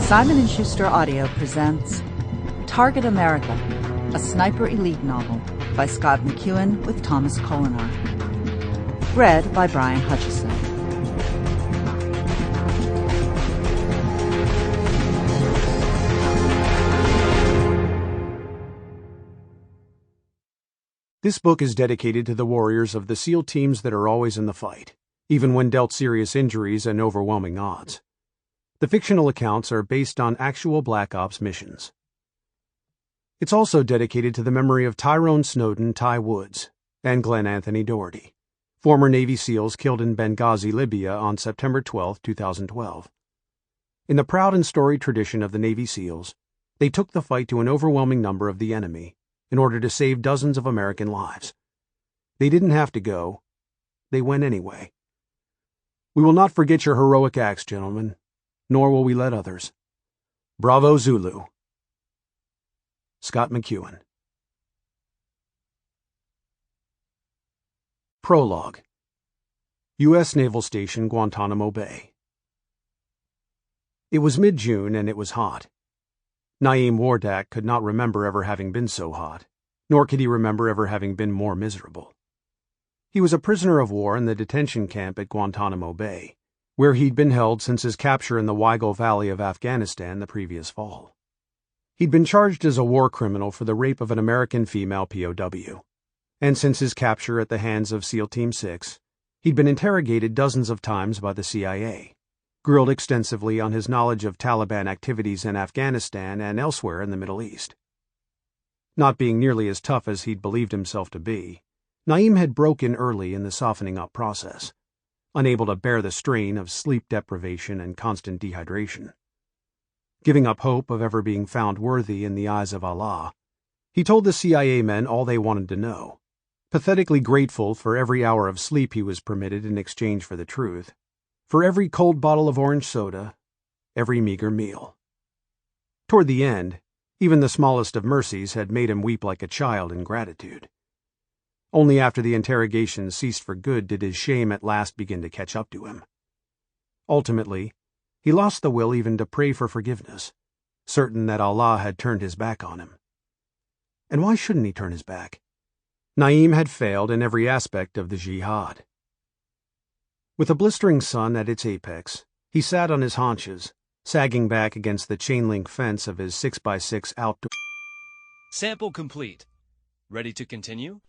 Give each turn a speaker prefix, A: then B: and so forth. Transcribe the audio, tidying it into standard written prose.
A: Simon & Schuster Audio presents Target America, a sniper elite novel by Scott McEwen with Thomas Colinar. Read by Brian Hutchison.
B: This book is dedicated to the warriors of the SEAL teams that are always in the fight, even when dealt serious injuries and overwhelming odds. The fictional accounts are based on actual Black Ops missions. It's also dedicated to the memory of Tyrone Snowden Ty Woods and Glenn Anthony Doherty, former Navy SEALs killed in Benghazi, Libya on September 12, 2012. In the proud and storied tradition of the Navy SEALs, they took the fight to an overwhelming number of the enemy in order to save dozens of American lives. They didn't have to go. They went anyway. We will not forget your heroic acts, gentlemen, nor will we let others. Bravo, Zulu. Scott McEwen. Prologue. U.S. Naval Station, Guantanamo Bay. It was mid-June and it was hot. Naeem Wardak could not remember ever having been so hot, nor could he remember ever having been more miserable. He was a prisoner of war in the detention camp at Guantanamo Bay, where he'd been held since his capture in the Weigel Valley of Afghanistan the previous fall. He'd been charged as a war criminal for the rape of an American female POW, and since his capture at the hands of SEAL Team 6, he'd been interrogated dozens of times by the CIA, grilled extensively on his knowledge of Taliban activities in Afghanistan and elsewhere in the Middle East. Not being nearly as tough as he'd believed himself to be, Naeem had broken early in the softening up process, unable to bear the strain of sleep deprivation and constant dehydration. Giving up hope of ever being found worthy in the eyes of Allah, he told the CIA men all they wanted to know, pathetically grateful for every hour of sleep he was permitted in exchange for the truth, for every cold bottle of orange soda, every meager meal. Toward the end, even the smallest of mercies had made him weep like a child in gratitude. Only after the interrogation ceased for good did his shame at last begin to catch up to him. Ultimately, he lost the will even to pray for forgiveness, certain that Allah had turned his back on him. And why shouldn't he turn his back? Naeem had failed in every aspect of the jihad. With the blistering sun at its apex, he sat on his haunches, sagging back against the chain-link fence of his 6x6 outdoor.
C: Sample complete. Ready to continue?